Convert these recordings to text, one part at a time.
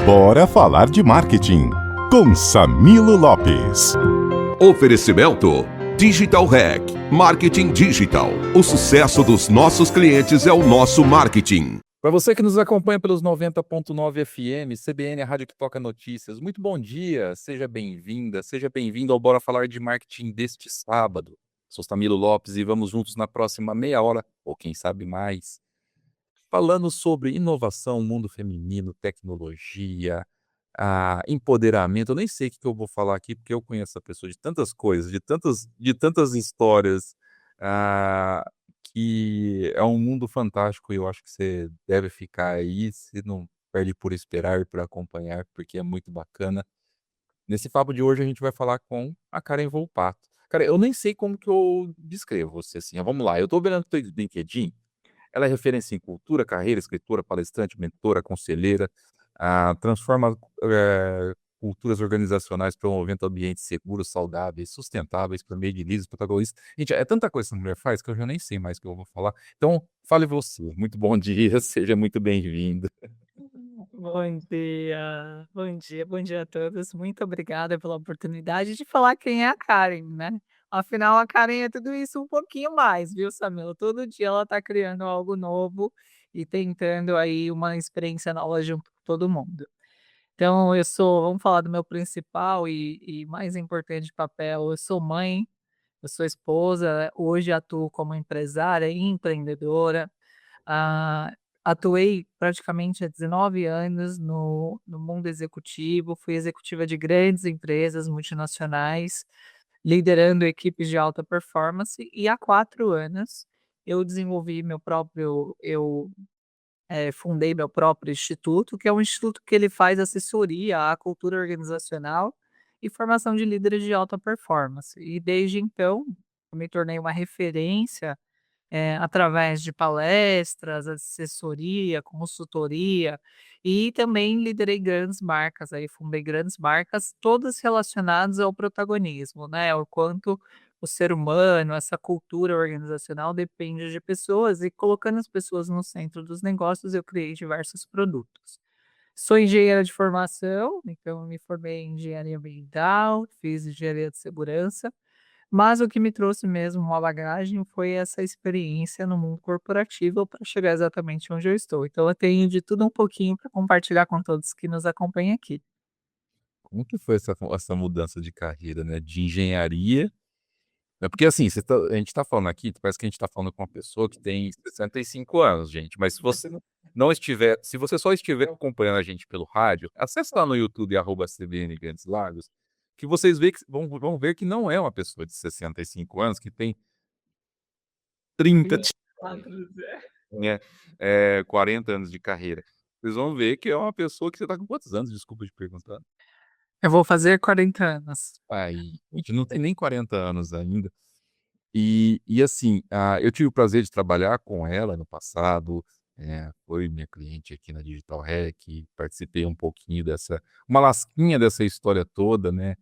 Bora falar de marketing com Samilo Lopes. Oferecimento Digital Hack, Marketing Digital. O sucesso dos nossos clientes é o nosso marketing. Para você que nos acompanha pelos 90.9 FM, CBN, a rádio que toca notícias, muito bom dia, seja bem-vinda, seja bem-vindo ao Bora Falar de Marketing deste sábado. Sou Samilo Lopes e vamos juntos na próxima meia hora, ou quem sabe mais, falando sobre inovação, mundo feminino, tecnologia, empoderamento. Eu nem sei o que eu vou falar aqui, porque eu conheço a pessoa de tantas coisas, de tantas histórias, ah, que é um mundo fantástico e eu acho que você deve ficar aí, se não perde por esperar e por acompanhar, porque é muito bacana. Nesse papo de hoje a gente vai falar com a Karen Volpato. Cara, eu nem sei como que eu descrevo você assim, vamos lá, eu tô vendo no teu LinkedIn, ela é referência em cultura, carreira, escritora, palestrante, mentora, conselheira, transforma, culturas organizacionais promovendo ambientes seguros, saudáveis, sustentáveis por meio de líderes protagonistas. Gente, é tanta coisa que essa mulher faz que eu já nem sei mais o que eu vou falar. Então, fale você. Muito bom dia, seja muito bem-vinda. Bom dia a todos. Muito obrigada pela oportunidade de falar quem é a Karen, né. Afinal, a Karen é tudo isso um pouquinho mais, viu, Samila. Todo dia ela está criando algo novo e tentando aí uma experiência nova junto com todo mundo. Então vamos falar do meu principal e mais importante papel, eu sou mãe, eu sou esposa, hoje atuo como empresária e empreendedora. Ah, atuei praticamente há 19 anos no mundo executivo, fui executiva de grandes empresas multinacionais, liderando equipes de alta performance, e há 4 anos eu desenvolvi meu próprio eu, fundei meu próprio instituto, que é um instituto que ele faz assessoria à cultura organizacional e formação de líderes de alta performance. E desde então, eu me tornei uma referência através de palestras, assessoria, consultoria, e também liderei grandes marcas, aí fundei grandes marcas, todas relacionadas ao protagonismo, né, o quanto o ser humano, essa cultura organizacional depende de pessoas, e colocando as pessoas no centro dos negócios, eu criei diversos produtos. Sou engenheira de formação, então eu me formei em engenharia ambiental, fiz engenharia de segurança, mas o que me trouxe mesmo uma bagagem foi essa experiência no mundo corporativo para chegar exatamente onde eu estou. Então eu tenho de tudo um pouquinho para compartilhar com todos que nos acompanham aqui. Como que foi essa mudança de carreira, né, de engenharia, né, porque assim, a gente tá falando aqui, parece que a gente tá falando com uma pessoa que tem 65 anos, gente, mas se você só estiver acompanhando a gente pelo rádio, acessa lá no YouTube, @CBN Grandes Lagos, que vocês vão ver que não é uma pessoa de 65 anos que tem 30, 24, né, 40 anos de carreira. Vocês vão ver que é uma pessoa que você tá com quantos anos? Desculpa te perguntar. eu vou fazer 40 anos. Aí, gente, não tem nem 40 anos ainda. E assim, eu tive o prazer de trabalhar com ela no passado, foi minha cliente aqui na Digital Hack, participei um pouquinho uma lasquinha dessa história toda, né.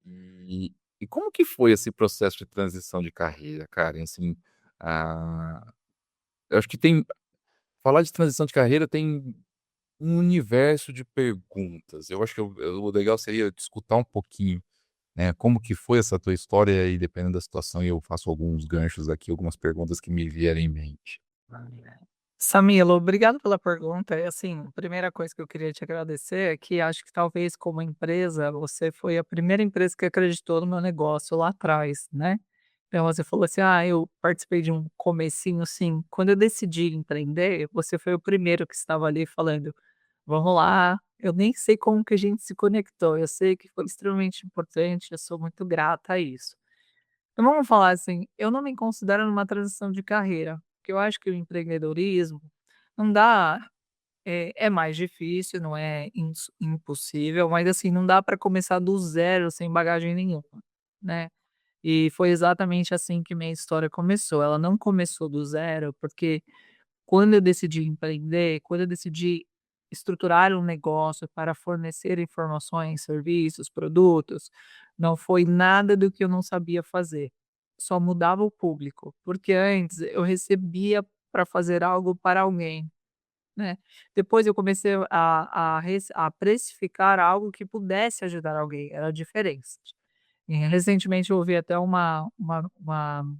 E como que foi esse processo de transição de carreira, Karen? Assim, ah, eu acho que falar de transição de carreira tem um universo de perguntas. Eu acho que o legal seria escutar um pouquinho, né, como que foi essa tua história e dependendo da situação eu faço alguns ganchos aqui, algumas perguntas que me vierem em mente. Samilo, obrigado pela pergunta. E assim, a primeira coisa que eu queria te agradecer é que acho que talvez como empresa, você foi a primeira empresa que acreditou no meu negócio lá atrás, né? Então você falou assim: "Ah, eu participei de um comecinho", assim, quando eu decidi empreender, você foi o primeiro que estava ali falando: "Vamos lá". Eu nem sei como que a gente se conectou, eu sei que foi extremamente importante, eu sou muito grata a isso. Então vamos falar assim, eu não me considero numa transição de carreira, porque eu acho que o empreendedorismo não dá, é mais difícil, não é impossível, mas assim, não dá para começar do zero sem bagagem nenhuma, né. E foi exatamente assim que minha história começou, ela não começou do zero, porque quando eu decidi empreender, quando eu decidi estruturar um negócio para fornecer informações, serviços, produtos, não foi nada do que eu não sabia fazer. Só mudava o público, porque antes eu recebia para fazer algo para alguém, né. Depois eu comecei a precificar algo que pudesse ajudar alguém, era a diferença. Recentemente eu ouvi até uma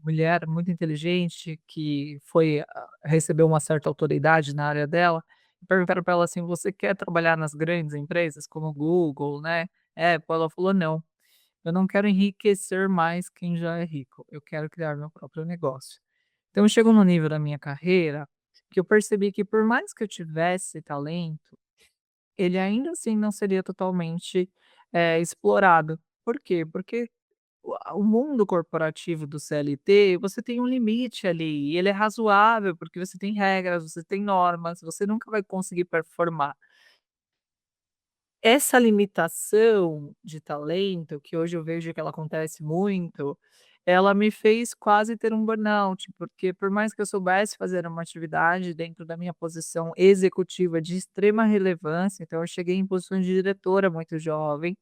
mulher muito inteligente que recebeu uma certa autoridade na área dela, e perguntaram para ela assim: "Você quer trabalhar nas grandes empresas como Google, né, Apple?" Ela falou: "Não, eu não quero enriquecer mais quem já é rico, eu quero criar meu próprio negócio." Então chegou num nível da minha carreira que eu percebi que por mais que eu tivesse talento, ele ainda assim não seria totalmente, explorado. Por quê? Porque o mundo corporativo do CLT, você tem um limite ali, e ele é razoável, porque você tem regras, você tem normas, você nunca vai conseguir performar. Essa limitação de talento, que hoje eu vejo que ela acontece muito, ela me fez quase ter um burnout, porque por mais que eu soubesse fazer uma atividade dentro da minha posição executiva de extrema relevância, então eu cheguei em posições de diretora muito jovem,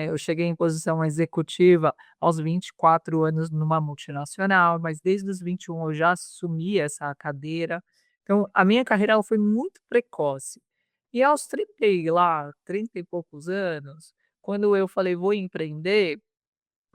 eu cheguei em posição executiva aos 24 anos numa multinacional, mas desde os 21 eu já assumi essa cadeira. Então a minha carreira ela foi muito precoce. E aos 30 e poucos anos, quando eu falei: "Vou empreender",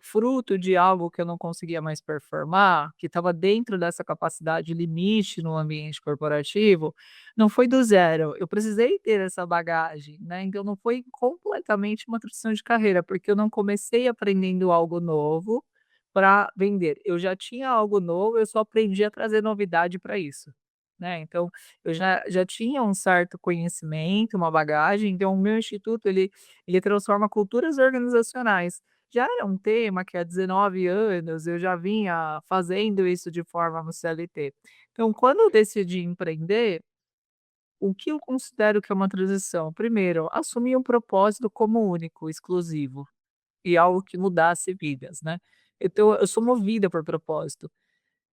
fruto de algo que eu não conseguia mais performar, que estava dentro dessa capacidade limite no ambiente corporativo, não foi do zero, eu precisei ter essa bagagem, né, então não foi completamente uma transição de carreira, porque eu não comecei aprendendo algo novo para vender, eu já tinha algo novo, eu só aprendi a trazer novidade para isso, né, então eu já tinha um certo conhecimento, uma bagagem, então o meu instituto ele transforma culturas organizacionais. Já era um tema que há 19 anos eu já vinha fazendo isso de forma no CLT. Então, quando eu decidi empreender, o que eu considero que é uma transição? Primeiro, assumir um propósito como único, exclusivo e algo que mudasse vidas, né. Então eu sou movida por propósito.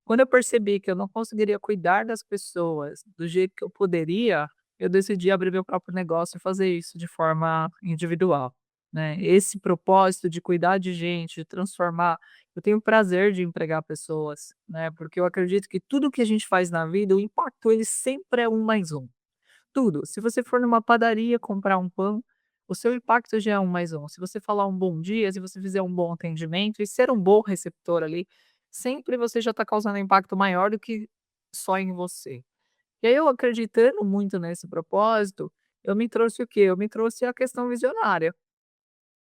Quando eu percebi que eu não conseguiria cuidar das pessoas do jeito que eu poderia, eu decidi abrir meu próprio negócio e fazer isso de forma individual, né. Esse propósito de cuidar de gente, de transformar, eu tenho prazer de empregar pessoas, né, porque eu acredito que tudo que a gente faz na vida, o impacto ele sempre é um mais um. Tudo. Se você for numa padaria comprar um pão, o seu impacto já é um mais um. Se você falar um bom dia, se você fizer um bom atendimento e ser um bom receptor ali, sempre você já está causando impacto maior do que só em você. E aí eu acreditando muito nesse propósito, eu me trouxe o quê? Eu me trouxe a questão visionária,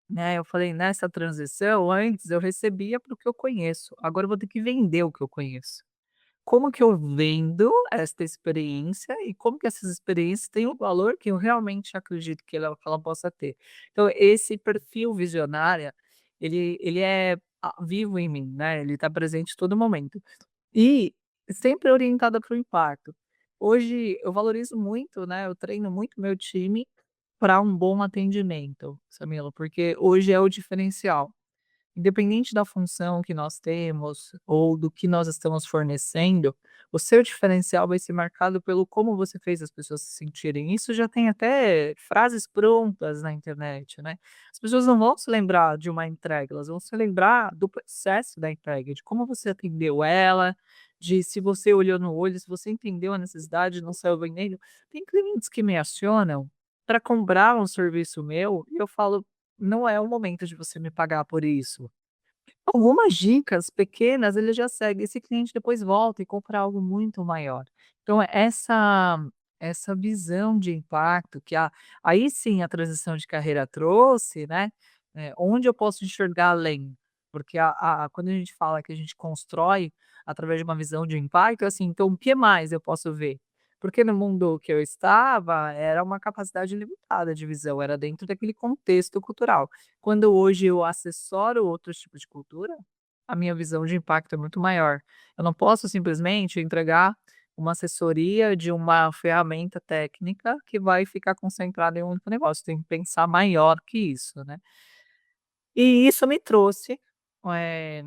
né, eu falei: "Nessa transição, antes eu recebia para o que eu conheço, agora eu vou ter que vender o que eu conheço." Como que eu vendo esta experiência e como que essas experiências têm o valor que eu realmente acredito que ela possa ter. Então esse perfil visionária, ele é vivo em mim, né, ele está presente em todo momento. E sempre orientada para o impacto. Hoje eu valorizo muito, né, eu treino muito meu time para um bom atendimento, Samila, porque hoje é o diferencial. Independente da função que nós temos ou do que nós estamos fornecendo, o seu diferencial vai ser marcado pelo como você fez as pessoas se sentirem. Isso já tem até frases prontas na internet, né. As pessoas não vão se lembrar de uma entrega, elas vão se lembrar do processo da entrega, de como você atendeu ela, de se você olhou no olho, se você entendeu a necessidade e não saiu vendendo. Tem clientes que me acionam para comprar um serviço meu e eu falo: "Não é o momento de você me pagar por isso." Algumas dicas pequenas ele já segue, esse cliente depois volta e compra algo muito maior. Então essa visão de impacto que aí sim a transição de carreira trouxe, né, onde eu posso enxergar além, porque quando a gente fala que a gente constrói através de uma visão de impacto, é assim, então o que mais eu posso ver? Porque no mundo que eu estava, era uma capacidade limitada de visão, era dentro daquele contexto cultural. Quando hoje eu acessoro outros tipos de cultura, a minha visão de impacto é muito maior. Eu não posso simplesmente entregar uma assessoria de uma ferramenta técnica que vai ficar concentrada em um único negócio, tem que pensar maior que isso, né. E isso me trouxe, eh,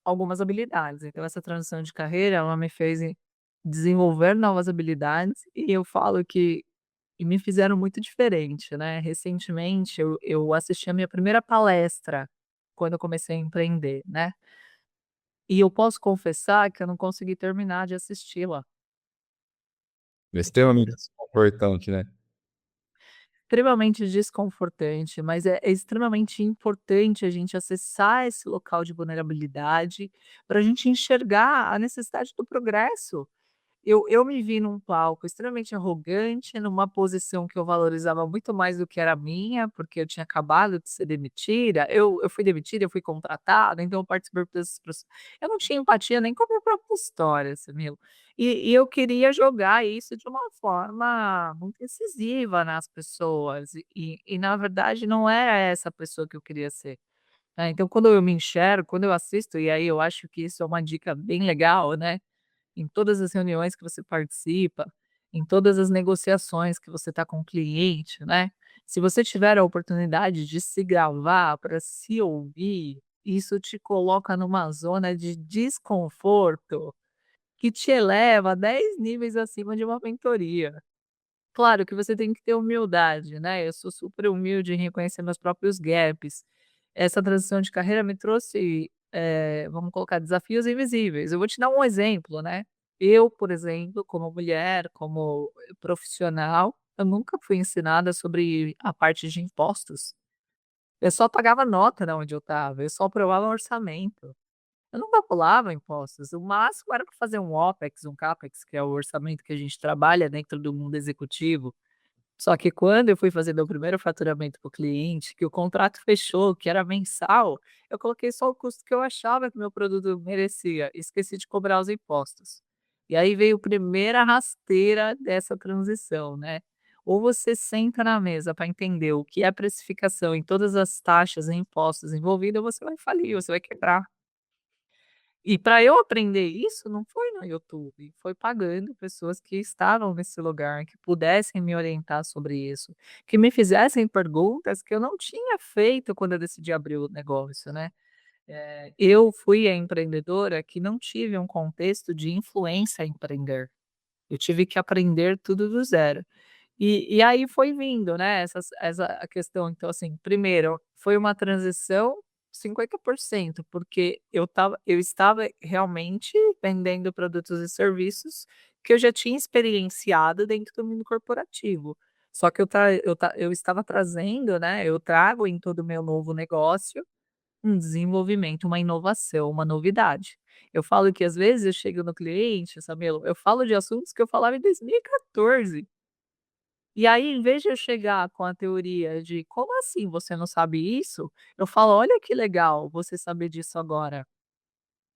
algumas habilidades, então essa transição de carreira, ela me fez desenvolver novas habilidades e eu falo que me fizeram muito diferente, né. Recentemente eu assisti a minha primeira palestra, quando eu comecei a empreender, né, e eu posso confessar que eu não consegui terminar de assisti-la. Extremamente desconfortante, né? Extremamente desconfortante, mas é extremamente importante a gente acessar esse local de vulnerabilidade, para a gente enxergar a necessidade do progresso. Eu me vi num palco extremamente arrogante, numa posição que eu valorizava muito mais do que era minha, porque eu tinha acabado de ser demitida. Eu fui demitida, eu fui contratada, então eu participei desse processo. Eu não tinha empatia nem com a minha própria história, você viu. E eu queria jogar isso de uma forma muito incisiva nas pessoas, e na verdade não era essa pessoa que eu queria ser, né. Então quando eu me enxergo, quando eu assisto, e aí eu acho que isso é uma dica bem legal, né, em todas as reuniões que você participa, em todas as negociações que você está com o cliente, né, se você tiver a oportunidade de se gravar para se ouvir, isso te coloca numa zona de desconforto que te eleva 10 níveis acima de uma mentoria. Claro que você tem que ter humildade, né, eu sou super humilde em reconhecer meus próprios gaps. Essa transição de carreira me trouxe, vamos colocar, desafios invisíveis. Eu vou te dar um exemplo, né, eu, por exemplo, como mulher, como profissional, eu nunca fui ensinada sobre a parte de impostos. Eu só pagava nota da onde eu estava, eu só aprovava orçamento. Eu não calculava impostos, o máximo era para fazer um OPEX, um CAPEX, que é o orçamento que a gente trabalha dentro do mundo executivo. Só que quando eu fui fazer meu primeiro faturamento para o cliente, que o contrato fechou, que era mensal, eu coloquei só o custo que eu achava que meu produto merecia, esqueci de cobrar os impostos. E aí veio a primeira rasteira dessa transição, né. Ou você senta na mesa para entender o que é precificação em todas as taxas e impostos envolvidos, ou você vai falir, você vai quebrar. E para eu aprender isso, não foi no YouTube, foi pagando pessoas que estavam nesse lugar, que pudessem me orientar sobre isso, que me fizessem perguntas que eu não tinha feito quando eu decidi abrir o negócio, né. Eu fui a empreendedora que não tive um contexto de influência a empreender. Eu tive que aprender tudo do zero. E aí foi vindo, né, essa a questão, então assim, primeiro, foi uma transição 50%, porque eu estava realmente vendendo produtos e serviços que eu já tinha experienciado dentro do mundo corporativo. Só que eu estava trazendo, né, eu trago em todo o meu novo negócio, um desenvolvimento, uma inovação, uma novidade. Eu falo que às vezes eu chego no cliente, Samelo, eu falo de assuntos que eu falava em 2014. E aí, em vez de eu chegar com a teoria de: "Como assim você não sabe isso?", eu falo: "Olha que legal você saber disso agora",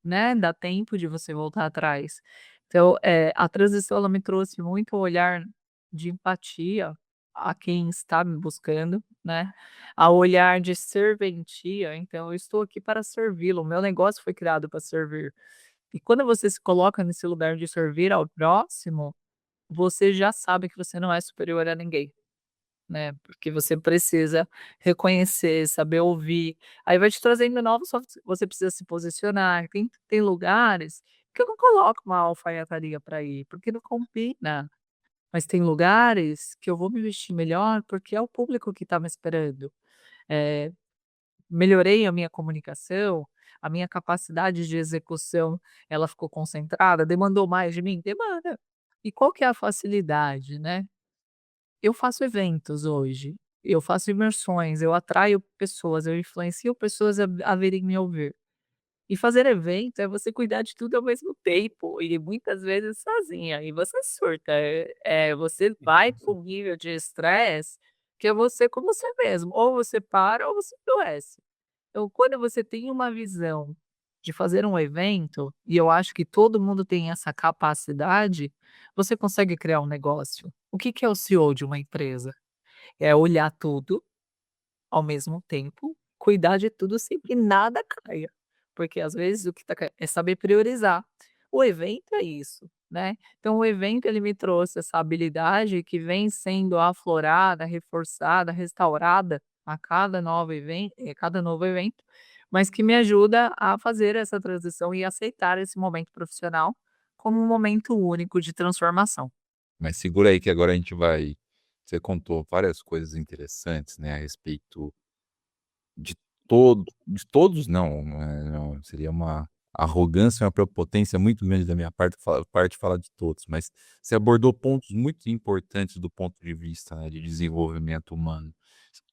né, dá tempo de você voltar atrás. Então, a transição ela me trouxe muito olhar de empatia a quem está me buscando, né, a olhar de serventia, então eu estou aqui para servi-lo, o meu negócio foi criado para servir. E quando você se coloca nesse lugar de servir ao próximo, você já sabe que você não é superior a ninguém. Né, porque você precisa reconhecer, saber ouvir, aí vai te trazendo novos você precisa se posicionar, tem lugares que eu não coloco uma alfaiataria para ir, porque não combina, mas tem lugares que eu vou me vestir melhor, porque é o público que está me esperando. Eh, Melhorei a minha comunicação, a minha capacidade de execução, ela ficou concentrada, demandou mais de mim? Demanda. E qual que é a facilidade, né? Eu faço eventos hoje, eu faço imersões, eu atraio pessoas, eu influencio pessoas a virem me ouvir. E fazer evento é você cuidar de tudo ao mesmo tempo e muitas vezes sozinha, e você surta, você vai para um nível de estresse que é você com você mesmo, ou você para ou você adoece. Então quando você tem uma visão de fazer um evento, e eu acho que todo mundo tem essa capacidade, você consegue criar um negócio. O que que é o CEO de uma empresa? É olhar tudo ao mesmo tempo, cuidar de tudo sem que nada caia, porque às vezes o que tá é saber priorizar. O evento é isso, né. Então o evento ele me trouxe essa habilidade que vem sendo aflorada, reforçada, restaurada a cada novo evento, mas que me ajuda a fazer essa transição e aceitar esse momento profissional como um momento único de transformação. Mas segura aí que agora a gente vai você contou várias coisas interessantes, né, a respeito de todos não, não, seria uma arrogância é uma prepotência muito grande da minha parte falar de todos, mas você abordou pontos muito importantes do ponto de vista, né, de desenvolvimento humano,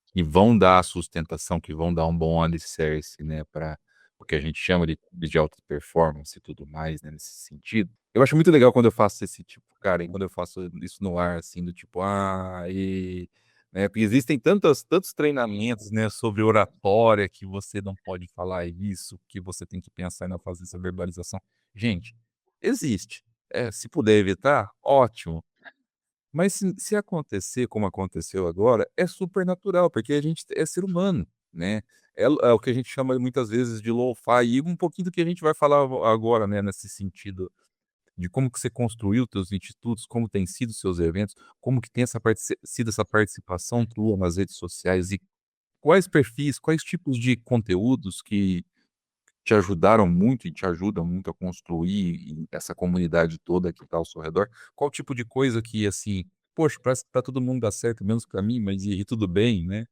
que vão dar a sustentação, que vão dar um bom alicerce, né, para o que a gente chama de alta performance e tudo mais, né, nesse sentido. Eu acho muito legal quando eu faço esse tipo, cara, e quando eu faço isso no ar, assim, do tipo, né, porque existem tantos treinamentos, né, sobre oratória, que você não pode falar isso, que você tem que pensar na fazer essa verbalização. Gente, existe. Se puder evitar, ótimo. Mas se acontecer como aconteceu agora, é super natural, porque a gente é ser humano, né. É o que a gente chama muitas vezes de lo-fi, e um pouquinho do que a gente vai falar agora, né, nesse sentido de como que você construiu teus institutos, como tem sido seus eventos, como que tem sido essa participação tua nas redes sociais e quais perfis, quais tipos de conteúdos que te ajudaram muito e te ajudam muito a construir essa comunidade toda que está ao seu redor. Qual tipo de coisa que, assim, poxa, parece que pra todo mundo dar certo, menos pra mim, mas e tudo bem, né.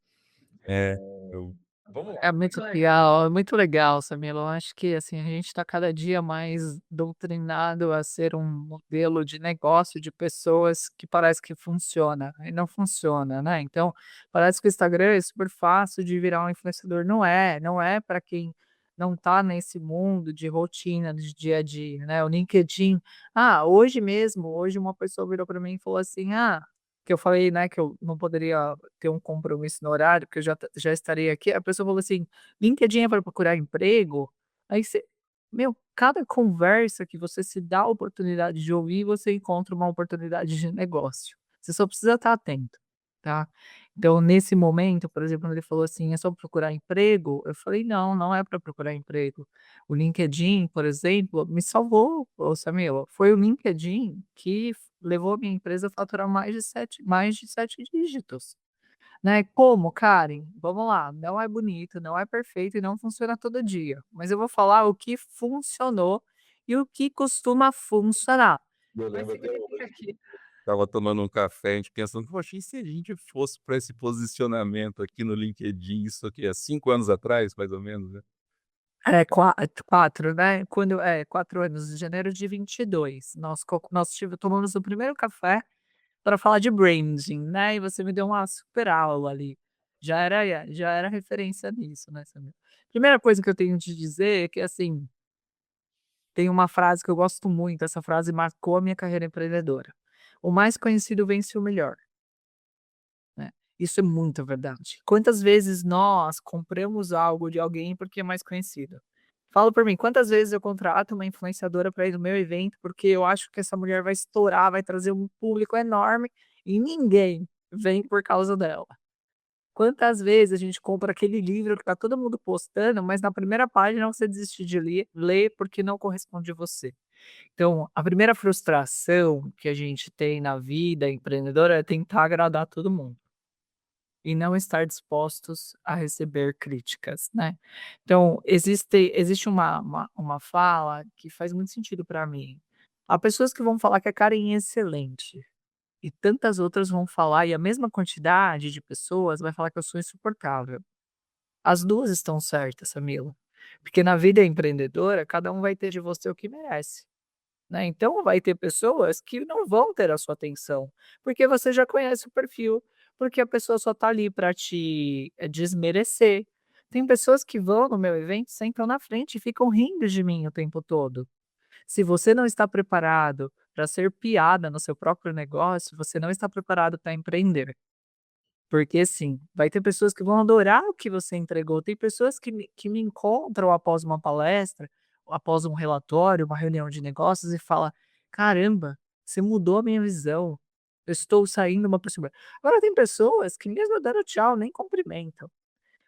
É, eu vamos lá. É muito legal, Samilo. Eu acho que, assim, a gente está cada dia mais doutrinado a ser um modelo de negócio de pessoas que parece que funciona, e não funciona, né. Então, parece que o Instagram é super fácil de virar um influenciador. Não é para quem não está nesse mundo de rotina, de dia a dia, né. O LinkedIn hoje uma pessoa virou para mim e falou assim: que eu falei, né, que eu não poderia ter um compromisso no horário, porque eu já estaria aqui. A pessoa falou assim: "LinkedIn é para procurar emprego?" Aí você cada conversa que você se dá a oportunidade de ouvir, você encontra uma oportunidade de negócio. Você só precisa estar atento, tá. Então, nesse momento, por exemplo, quando ele falou assim: "É só procurar emprego?" Eu falei: "Não, não é para procurar emprego." O LinkedIn, por exemplo, me salvou, ô Samila. Foi o LinkedIn que levou a minha empresa a faturar mais de 7 dígitos, né. Como, Karen? Vamos lá, não é bonito, não é perfeito e não funciona todo dia, mas eu vou falar o que funcionou e o que costuma funcionar. Eu Mas lembro até significa hoje. que Estava tomando um café, a gente pensando: "Poxa, e se a gente fosse para esse posicionamento aqui no LinkedIn?" Isso aqui há 5 anos atrás, mais ou menos, né. 4, né, 4 anos, de janeiro de 22, nós tomamos o primeiro café para falar de branding, né, e você me deu uma super aula ali. Já era referência nisso, né, Samir. Primeira coisa que eu tenho de dizer é que, assim, tem uma frase que eu gosto muito, essa frase marcou a minha carreira empreendedora: "O mais conhecido vence o melhor", né. Isso é muito verdade. Quantas vezes nós compramos algo de alguém porque é mais conhecido? Fala por mim, quantas vezes eu contrato uma influenciadora para ir no meu evento, porque eu acho que essa mulher vai estourar, vai trazer um público enorme e ninguém vem por causa dela. Quantas vezes a gente compra aquele livro que tá todo mundo postando, mas na primeira página você desiste de ler porque não corresponde a você. Então, a primeira frustração que a gente tem na vida empreendedora é tentar agradar todo mundo. E não estar dispostos a receber críticas, né. Então, existe uma fala que faz muito sentido para mim. Há pessoas que vão falar que a Karen é excelente, e tantas outras vão falar e a mesma quantidade de pessoas vai falar que eu sou insuportável. As 2 estão certas, Samila, porque na vida empreendedora cada um vai ter de você o que merece. Né, então vai ter pessoas que não vão ter a sua atenção, porque você já conhece o perfil, porque a pessoa só tá ali para te, desmerecer. Tem pessoas que vão no meu evento, sentam na frente e ficam rindo de mim o tempo todo. Se você não está preparado para ser piada no seu próprio negócio, você não está preparado para empreender. Porque assim, vai ter pessoas que vão adorar o que você entregou, tem pessoas que me encontram após uma palestra, após um relatório, uma reunião de negócios e fala: "Caramba, você mudou a minha visão, eu estou saindo uma pessoa". Agora tem pessoas que mesmo dando tchau, nem cumprimentam,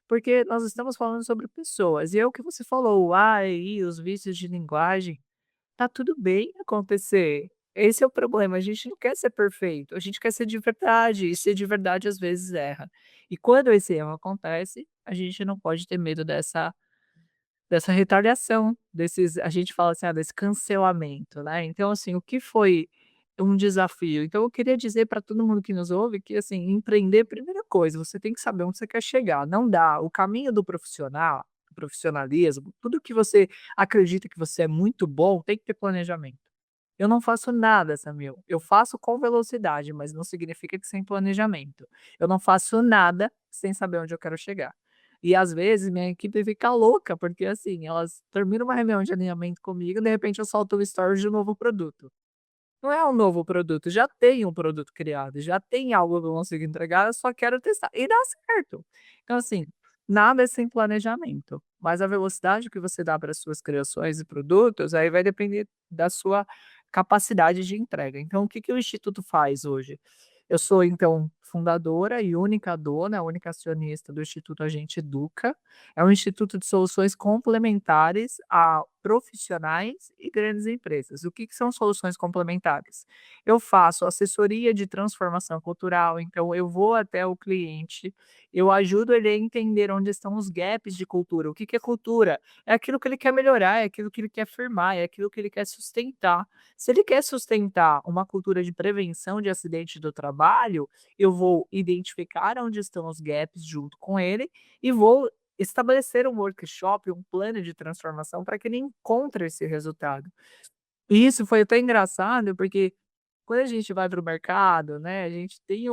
porque nós estamos falando sobre pessoas, e é o que você falou, o AI, os vícios de linguagem. Tá tudo bem acontecer. Esse é o problema, a gente não quer ser perfeito, a gente quer ser de verdade, e ser de verdade às vezes erra. E quando esse erro acontece, a gente não pode ter medo dessa retaliação, a gente fala assim: desse cancelamento, né. Então assim, o que foi um desafio? Então eu queria dizer para todo mundo que nos ouve que, assim, empreender, primeira coisa, você tem que saber onde você quer chegar, não dá o caminho do profissionalismo, tudo que você acredita que você é muito bom, tem que ter planejamento. Eu não faço nada, Samir. Eu faço com velocidade, mas não significa que sem planejamento. Eu não faço nada sem saber onde eu quero chegar. E às vezes minha equipe fica louca, porque assim, elas terminam uma reunião de alinhamento comigo, e de repente eu solto um stories de um novo produto. Não é um novo produto, já tem um produto criado, já tem algo que eu consigo entregar, eu só quero testar. E dá certo. Então, assim, nada é sem planejamento, mas a velocidade que você dá para as suas criações e produtos, aí vai depender da sua capacidade de entrega. Então, o que que o Instituto faz hoje? Eu sou, então, fundadora e única dona, única acionista do Instituto Agente Educa. É um instituto de soluções complementares a profissionais e grandes empresas. O que que são soluções complementares? Eu faço assessoria de transformação cultural, então eu vou até o cliente, eu ajudo ele a entender onde estão os gaps de cultura. O que que é cultura? É aquilo que ele quer melhorar, é aquilo que ele quer firmar, é aquilo que ele quer sustentar. Se ele quer sustentar uma cultura de prevenção de acidente do trabalho, eu vou identificar onde estão os gaps junto com ele e vou estabelecer um workshop, um plano de transformação para que ele encontre esse resultado. E isso foi até engraçado, porque quando a gente vai para o mercado, né, a gente tem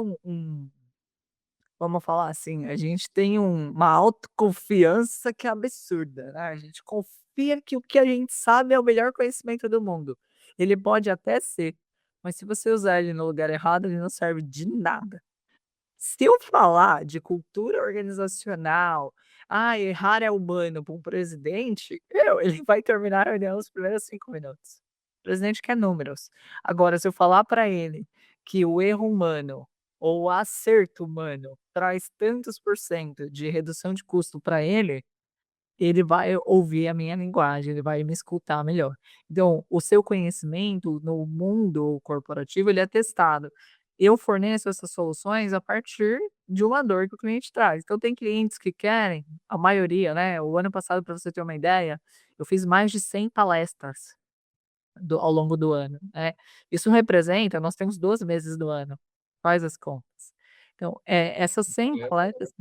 vamos falar assim, a gente tem uma autoconfiança que é absurda, né, a gente confia que o que a gente sabe é o melhor conhecimento do mundo. Ele pode até ser, mas se você usar ele no lugar errado, ele não serve de nada. Se eu falar de cultura organizacional, errar é humano para um presidente, ele vai terminar a reunião nos primeiros 5 minutos. O presidente quer números. Agora, se eu falar para ele que o erro humano ou o acerto humano traz tantos por cento de redução de custo para ele vai ouvir a minha linguagem, ele vai me escutar melhor. Então, o seu conhecimento no mundo corporativo, ele é testado. Eu forneço essas soluções a partir de uma dor que o cliente traz. Então, tem clientes que querem, a maioria, né? O ano passado, para você ter uma ideia, eu fiz mais de 100 palestras ao longo do ano, né? Isso representa, nós temos 12 meses do ano, faz as contas. Então, essas 100 É, palestras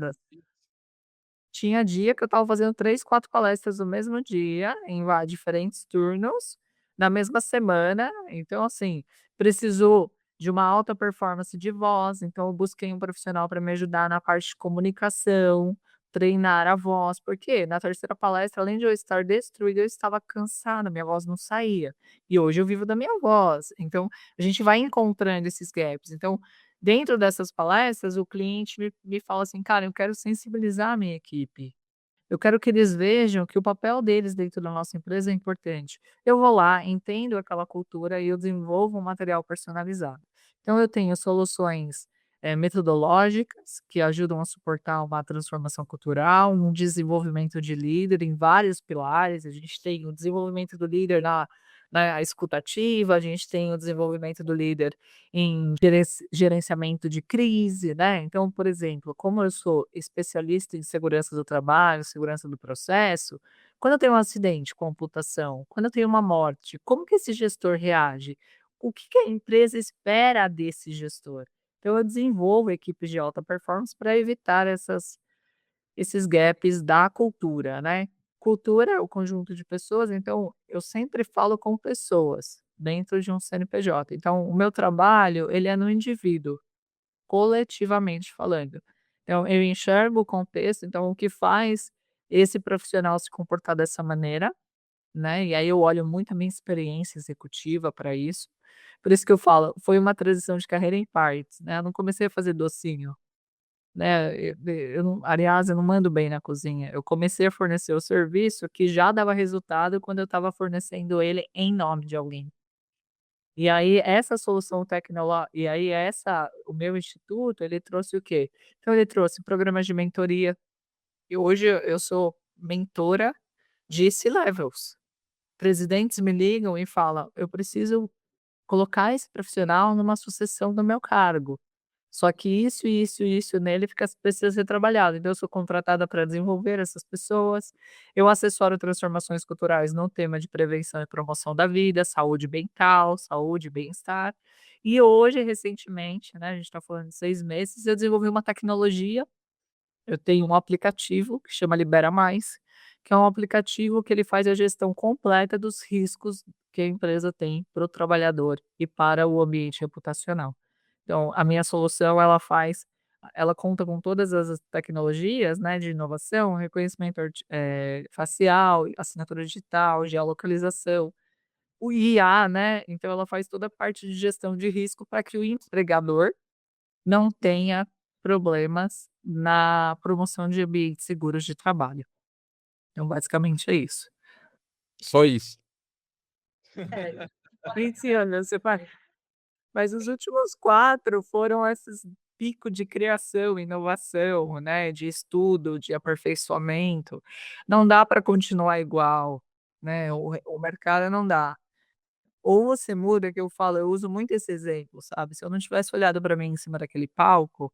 tinha dia que eu estava fazendo 3, 4 palestras no mesmo dia, em diferentes turnos, na mesma semana. Então, assim, precisou de uma alta performance de voz, então eu busquei um profissional para me ajudar na parte de comunicação, treinar a voz, porque na terceira palestra, além de eu estar destruída, eu estava cansada, minha voz não saía. E hoje eu vivo da minha voz. Então, a gente vai encontrando esses gaps. Então, dentro dessas palestras, o cliente me fala assim: "Cara, eu quero sensibilizar a minha equipe. Eu quero que eles vejam que o papel deles dentro da nossa empresa é importante". Eu vou lá, entendo aquela cultura e eu desenvolvo um material personalizado. Então eu tenho soluções, metodológicas que ajudam a suportar uma transformação cultural, um desenvolvimento de líder em vários pilares. A gente tem o desenvolvimento do líder na escutativa, a gente tem o desenvolvimento do líder em gerenciamento de crise, né. Então, por exemplo, como eu sou especialista em segurança do trabalho, segurança do processo, quando eu tenho um acidente, computação, quando eu tenho uma morte, como que esse gestor reage? O que que a empresa espera desse gestor? Então eu desenvolvo equipes de alta performance para evitar esses gaps da cultura, né. Cultura é o conjunto de pessoas, então eu sempre falo com pessoas, dentro de um CNPJ. Então o meu trabalho, ele é no indivíduo, coletivamente falando. Então eu enxergo o contexto, então o que faz esse profissional se comportar dessa maneira, né, e aí eu olho muito a minha experiência executiva para isso. Por isso que eu falo, foi uma transição de carreira em partes, né, eu não comecei a fazer docinho. Né, eu não, aliás, eu não mando bem na cozinha. Eu comecei a fornecer o serviço que já dava resultado quando eu estava fornecendo ele em nome de alguém. E aí essa solução tecnológica, e aí o meu instituto, ele trouxe o quê? Então ele trouxe programas de mentoria, e hoje eu sou mentora de C-levels. Presidentes me ligam e falam: "Eu preciso colocar esse profissional numa sucessão do meu cargo. Só que isso, isso e isso nele precisa ser trabalhado". Então eu sou contratada para desenvolver essas pessoas, eu assessoro transformações culturais no tema de prevenção e promoção da vida, saúde mental, saúde e bem-estar. E hoje, recentemente, né, a gente está falando de 6 meses, eu desenvolvi uma tecnologia, eu tenho um aplicativo que chama Libera Mais, que é um aplicativo que ele faz a gestão completa dos riscos que a empresa tem para o trabalhador e para o ambiente reputacional. Então, a minha solução ela conta com todas as tecnologias, né, de inovação, reconhecimento facial, assinatura digital, geolocalização, o IA, né, então ela faz toda a parte de gestão de risco para que o empregador não tenha problemas na promoção de ambientes seguros de trabalho. Então, basicamente é isso. Só isso. É, 20 anos, mas os últimos 4 foram esses pico de criação, inovação, né, de estudo, de aperfeiçoamento. Não dá para continuar igual, né, o mercado não dá. Ou você muda, que eu falo, eu uso muito esse exemplo, sabe, se eu não tivesse olhado para mim em cima daquele palco,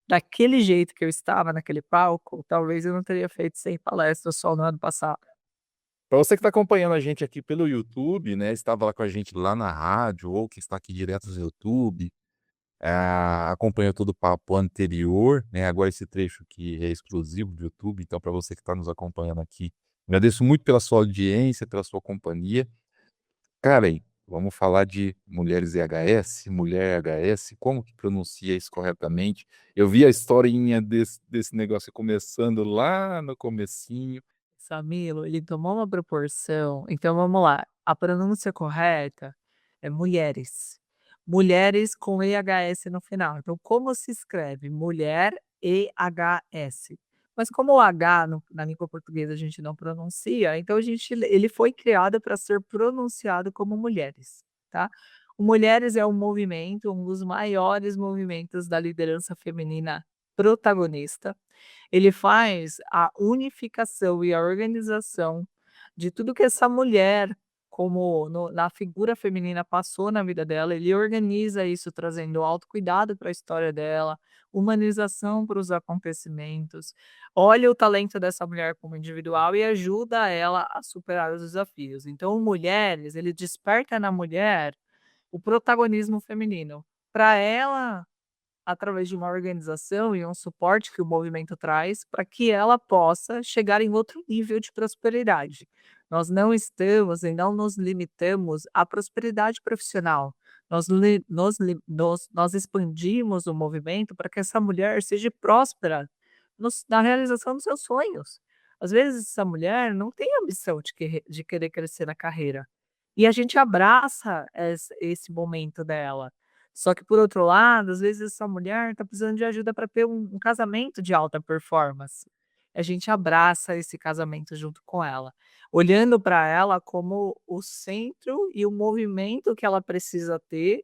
daquele jeito que eu estava naquele palco, talvez eu não teria feito 100 palestras só no ano passado. Para você que está acompanhando a gente aqui pelo YouTube, né, estava lá com a gente lá na rádio ou que está aqui direto no YouTube, acompanhou todo o papo anterior, né, agora esse trecho aqui é exclusivo do YouTube, então para você que está nos acompanhando aqui, agradeço muito pela sua audiência, pela sua companhia. Karen, vamos falar de mulheres EHS, mulher EHS, como que pronuncia isso corretamente? Eu vi a historinha desse negócio começando lá no comecinho. Samilo, ele tomou uma proporção, então vamos lá, a pronúncia correta é mulheres. Mulheres com EHS no final. Então, como se escreve? Mulher EHS. Mas como o H na língua portuguesa a gente não pronuncia, então ele foi criado para ser pronunciado como mulheres, tá? O Mulheres é um movimento, um dos maiores movimentos da liderança feminina protagonista. Ele faz a unificação e a organização de tudo que essa mulher, como na figura feminina, passou na vida dela. Ele organiza isso, trazendo autocuidado para a história dela, humanização para os acontecimentos. Olha o talento dessa mulher como individual e ajuda ela a superar os desafios. Então, Mulheres, ele desperta na mulher o protagonismo feminino, para ela, através de uma organização e um suporte que o movimento traz, para que ela possa chegar em outro nível de prosperidade. Nós não estamos e não nos limitamos à prosperidade profissional. Nós expandimos o movimento para que essa mulher seja próspera na realização dos seus sonhos. Às vezes, essa mulher não tem ambição de querer crescer na carreira. E a gente abraça esse momento dela. Só que por outro lado, às vezes essa mulher está precisando de ajuda para ter um casamento de alta performance. A gente abraça esse casamento junto com ela, olhando para ela como o centro e o movimento que ela precisa ter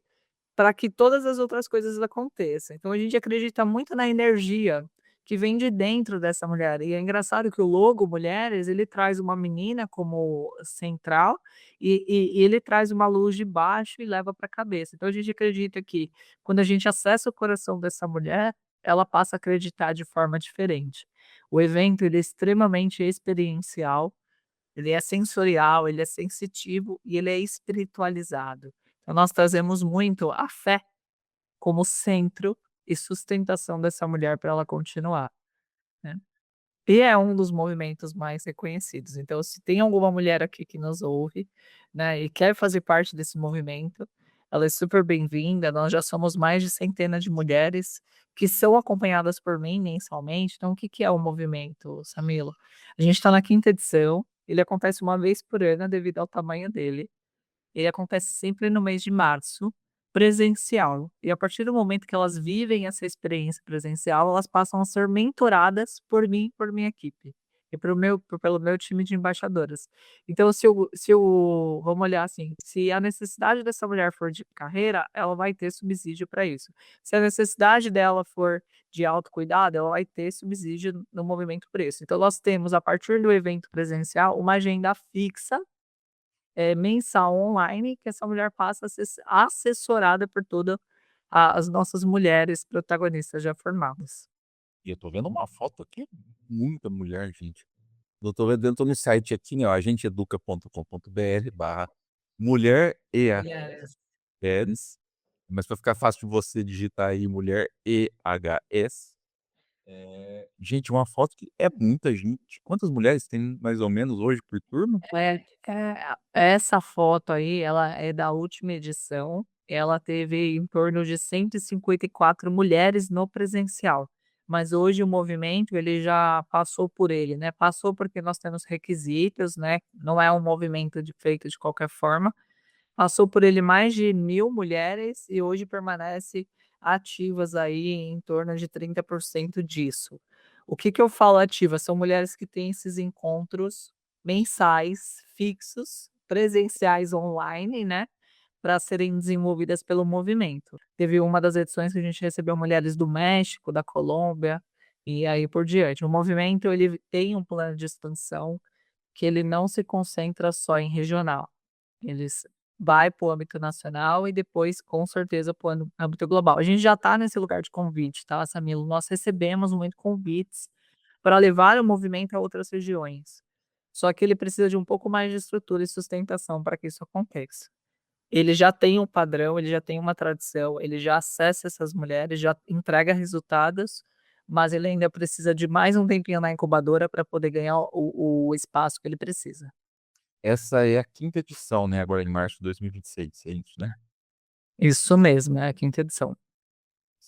para que todas as outras coisas aconteçam. Então a gente acredita muito na energia que vem de dentro dessa mulher. E é engraçado que o logo Mulheres, ele traz uma menina como central e ele traz uma luz de baixo e leva para a cabeça. Então a gente acredita que quando a gente acessa o coração dessa mulher, ela passa a acreditar de forma diferente. O evento ele é extremamente experiencial, ele é sensorial, ele é sensitivo e ele é espiritualizado. Então nós trazemos muito a fé como centro e sustentação dessa mulher para ela continuar, né. E é um dos movimentos mais reconhecidos. Então, se tem alguma mulher aqui que nos ouve, né, e quer fazer parte desse movimento, ela é super bem-vinda. Nós já somos mais de centenas de mulheres que são acompanhadas por mim mensalmente. Então, o que que é o movimento, Samilo? A gente está na quinta edição, ele acontece uma vez por ano devido ao tamanho dele. Ele acontece sempre no mês de março, presencial. E a partir do momento que elas vivem essa experiência presencial, elas passam a ser mentoradas por mim e por minha equipe. E pelo meu time de embaixadoras. Então, vamos olhar assim, se a necessidade dessa mulher for de carreira, ela vai ter subsídio para isso. Se a necessidade dela for de autocuidado, ela vai ter subsídio no movimento preço. Então, nós temos, a partir do evento presencial, uma agenda fixa mensal online, que essa mulher passa a ser assessorada por toda as nossas mulheres protagonistas já formadas. E eu tô vendo uma foto aqui, muita mulher, gente. Eu tô no site aqui, né, ó, agenteeduca.com.br/mulher Mulheres. EHS, mas para ficar fácil de você digitar aí mulher EHS, Gente, uma foto que é muita gente. Quantas mulheres tem mais ou menos hoje por turma? Essa foto aí, ela é da última edição, ela teve em torno de 154 mulheres no presencial, mas hoje o movimento ele já passou por ele, né, passou porque nós temos requisitos, né, não é um movimento feito de qualquer forma, passou por ele mais de 1.000 mulheres e hoje permanece ativas aí em torno de 30% disso. O que que eu falo ativa? São mulheres que têm esses encontros mensais, fixos, presenciais online, né, para serem desenvolvidas pelo movimento. Teve uma das edições que a gente recebeu mulheres do México, da Colômbia e aí por diante. O movimento ele tem um plano de expansão que ele não se concentra só em regional. Eles vai para o âmbito nacional e depois, com certeza, para o âmbito global. A gente já está nesse lugar de convite, tá, Samilo? Nós recebemos muito convites para levar o movimento a outras regiões. Só que ele precisa de um pouco mais de estrutura e sustentação para que isso aconteça. Ele já tem um padrão, ele já tem uma tradição, ele já acessa essas mulheres, já entrega resultados, mas ele ainda precisa de mais um tempinho na incubadora para poder ganhar o espaço que ele precisa. Essa é a quinta edição, né, agora em março de 2026, é isso, né? Isso mesmo, é a quinta edição.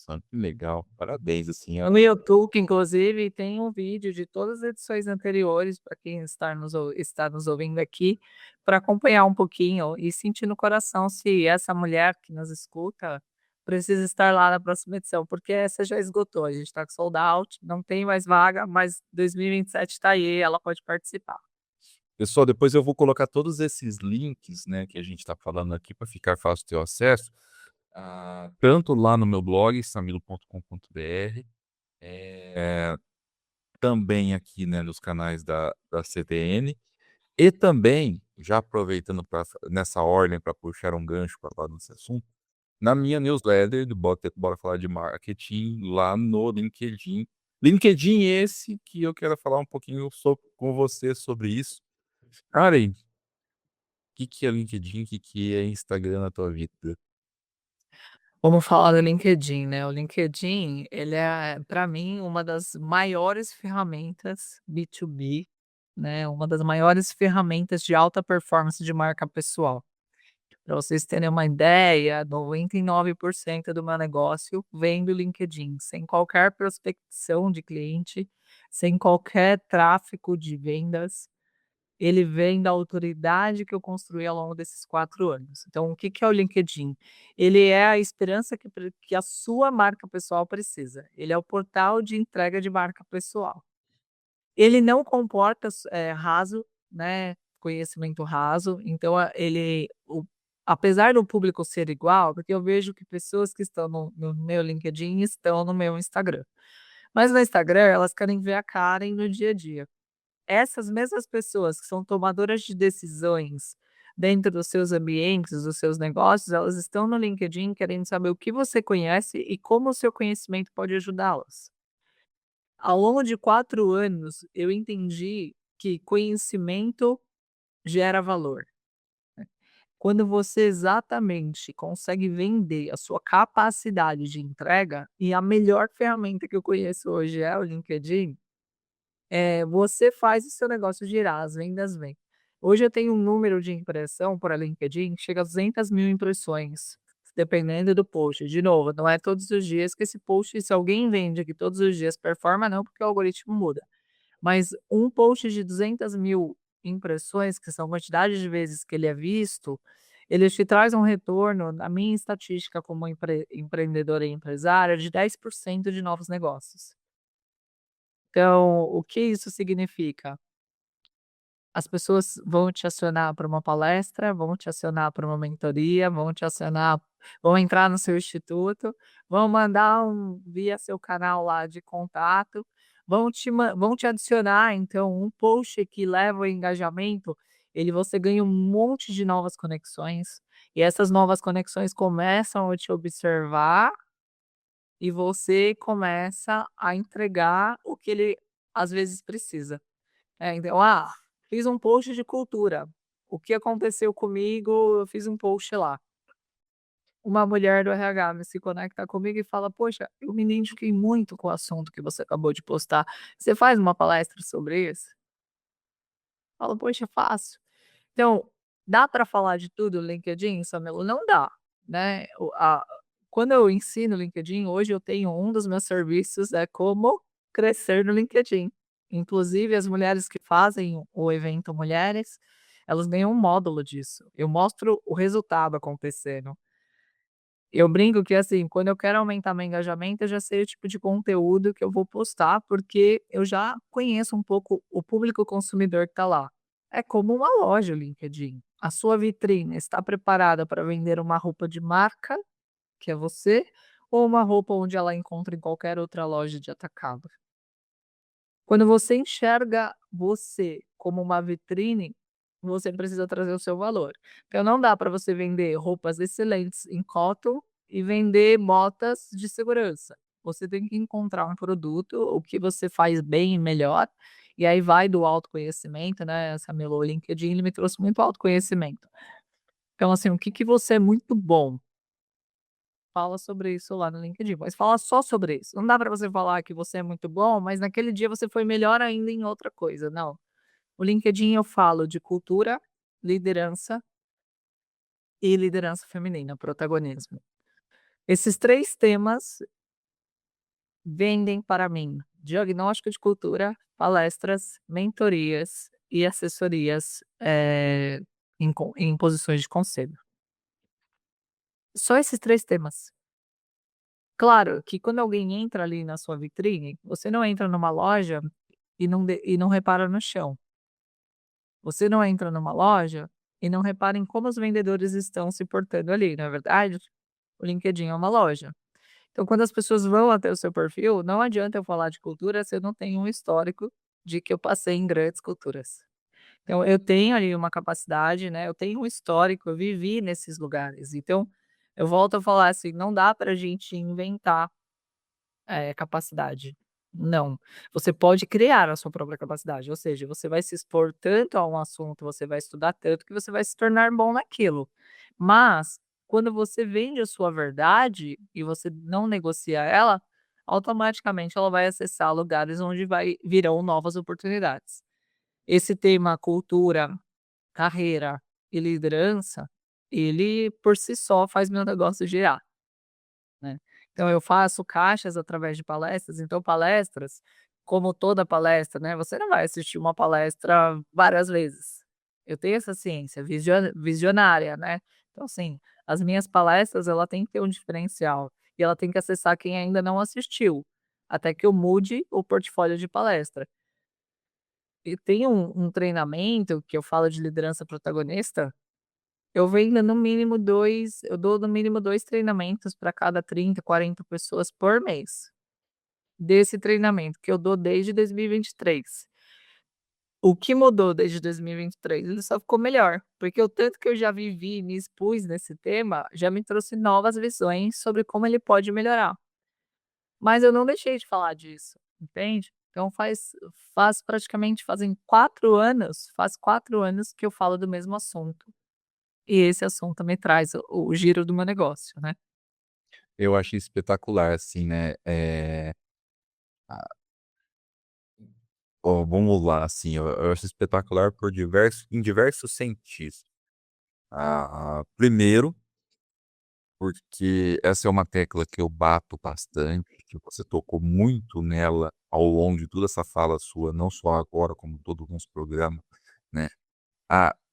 Nossa, que legal, parabéns, assim, No YouTube, inclusive, tem um vídeo de todas as edições anteriores para quem está nos ouvindo aqui, para acompanhar um pouquinho e sentir no coração se essa mulher que nos escuta precisa estar lá na próxima edição, porque essa já esgotou, a gente está com sold out, não tem mais vaga, mas 2027 está aí, ela pode participar. Pessoal, depois eu vou colocar todos esses links, né, que a gente está falando aqui para ficar fácil ter o acesso, tanto lá no meu blog, samilo.com.br, também aqui, né, nos canais da CDN, e também, já aproveitando nessa ordem para puxar um gancho para falar desse assunto, na minha newsletter do Bora Falar de Marketing, lá no LinkedIn. LinkedIn esse que eu quero falar um pouquinho com você sobre isso. Karen, o que é LinkedIn, o que é Instagram na tua vida? Vamos falar do LinkedIn, né, o LinkedIn, ele é, para mim, uma das maiores ferramentas B2B, né, uma das maiores ferramentas de alta performance de marca pessoal. Para vocês terem uma ideia, 99% do meu negócio vem do LinkedIn, sem qualquer prospecção de cliente, sem qualquer tráfego de vendas, ele vem da autoridade que eu construí ao longo desses 4 anos. Então o que que é o LinkedIn? Ele é a esperança que a sua marca pessoal precisa, ele é o portal de entrega de marca pessoal. Ele não comporta raso, né, conhecimento raso, então apesar do público ser igual, porque eu vejo que pessoas que estão no meu LinkedIn estão no meu Instagram. Mas no Instagram elas querem ver a Karen no dia a dia. Essas mesmas pessoas que são tomadoras de decisões dentro dos seus ambientes, dos seus negócios, elas estão no LinkedIn querendo saber o que você conhece e como o seu conhecimento pode ajudá-las. Ao longo de 4 anos, eu entendi que conhecimento gera valor. Quando você exatamente consegue vender a sua capacidade de entrega, e a melhor ferramenta que eu conheço hoje é o LinkedIn, você faz o seu negócio girar, as vendas vêm. Hoje eu tenho um número de impressão para LinkedIn que chega a 200.000 impressões, dependendo do post. De novo, não é todos os dias que esse post, se alguém vende aqui todos os dias, performa não, porque o algoritmo muda. Mas um post de 200.000 impressões, que são a quantidade de vezes que ele é visto, ele te traz um retorno, na minha estatística como empreendedora e empresária, de 10% de novos negócios. Então, o que isso significa? As pessoas vão te acionar para uma palestra, vão te acionar para uma mentoria, vão entrar no seu instituto, vão mandar via seu canal lá de contato, vão te adicionar, então, um post que leva o engajamento, você ganha um monte de novas conexões, e essas novas conexões começam a te observar, e você começa a entregar o que ele, às vezes, precisa. Então, fiz um post de cultura. O que aconteceu comigo, eu fiz um post lá. uma mulher do RH se conecta comigo e fala: "Poxa, eu me identifiquei muito com o assunto que você acabou de postar. Você faz uma palestra sobre isso?" Eu falo: "Poxa, faço". Então, dá para falar de tudo no LinkedIn, Samelo? Não dá, né. Quando eu ensino LinkedIn, hoje eu tenho um dos meus serviços é como crescer no LinkedIn. Inclusive as mulheres que fazem o evento Mulheres, elas ganham um módulo disso. Eu mostro o resultado acontecendo. Eu brinco que, assim, quando eu quero aumentar meu engajamento, eu já sei o tipo de conteúdo que eu vou postar, porque eu já conheço um pouco o público consumidor que está lá. É como uma loja o LinkedIn. A sua vitrine está preparada para vender uma roupa de marca, que é você, ou uma roupa onde ela encontra em qualquer outra loja de atacado? Quando você enxerga você como uma vitrine, você precisa trazer o seu valor. Então não dá para você vender roupas excelentes em cotton e vender botas de segurança. Você tem que encontrar um produto, o que você faz bem e melhor, e aí vai do autoconhecimento, né, Samilo, o LinkedIn ele me trouxe muito autoconhecimento. Então assim, o que que você é muito bom? Fala sobre isso lá no LinkedIn, mas fala só sobre isso. Não dá para você falar que você é muito bom, mas naquele dia você foi melhor ainda em outra coisa, não. O LinkedIn eu falo de cultura, liderança e liderança feminina, protagonismo. Esses 3 temas vendem para mim diagnóstico de cultura, palestras, mentorias e assessorias, em posições de conselho. Só esses 3 temas. Claro que quando alguém entra ali na sua vitrine, você não entra numa loja e não repara no chão. Você não entra numa loja e não repara em como os vendedores estão se portando ali, não é verdade? O LinkedIn é uma loja. Então, quando as pessoas vão até o seu perfil, não adianta eu falar de cultura se eu não tenho um histórico de que eu passei em grandes culturas. Então, eu tenho ali uma capacidade, né? Eu tenho um histórico, eu vivi nesses lugares. Então, eu volto a falar assim, não dá para a gente inventar capacidade. Não. Você pode criar a sua própria capacidade, ou seja, você vai se expor tanto a um assunto, você vai estudar tanto que você vai se tornar bom naquilo. Mas, quando você vende a sua verdade e você não negocia ela, automaticamente ela vai acessar lugares onde virão novas oportunidades. Esse tema cultura, carreira e liderança, ele por si só faz meu negócio girar. Né. Então eu faço caixas através de palestras, então palestras, como toda palestra, né, você não vai assistir uma palestra várias vezes. Eu tenho essa ciência visionária, né. Então assim, as minhas palestras ela tem que ter um diferencial, e ela tem que acessar quem ainda não assistiu, até que eu mude o portfólio de palestra. E tem um treinamento que eu falo de liderança protagonista, eu dou no mínimo 2 treinamentos para cada 30, 40 pessoas por mês, desse treinamento que eu dou desde 2023. O que mudou desde 2023? Ele só ficou melhor, porque o tanto que eu já vivi e me expus nesse tema, já me trouxe novas visões sobre como ele pode melhorar. Mas eu não deixei de falar disso, entende? Então faz 4 anos que eu falo do mesmo assunto. E esse assunto me traz o giro do meu negócio, né. Eu achei espetacular, assim, né, ó, vamos lá, assim, eu acho espetacular por diversos sentidos. Primeiro, porque essa é uma tecla que eu bato bastante, que você tocou muito nela ao longo de toda essa fala sua, não só agora como todo o nosso programa, né.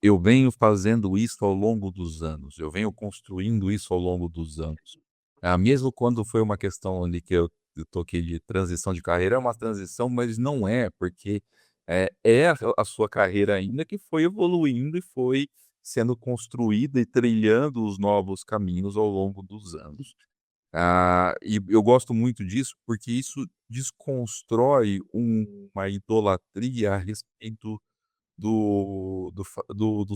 Eu venho fazendo isso ao longo dos anos, eu venho construindo isso ao longo dos anos. Mesmo quando foi uma questão ali que eu toquei de transição de carreira, é uma transição, mas não é, porque é a sua carreira ainda que foi evoluindo e foi sendo construída e trilhando os novos caminhos ao longo dos anos. E eu gosto muito disso, porque isso desconstrói uma idolatria a respeito do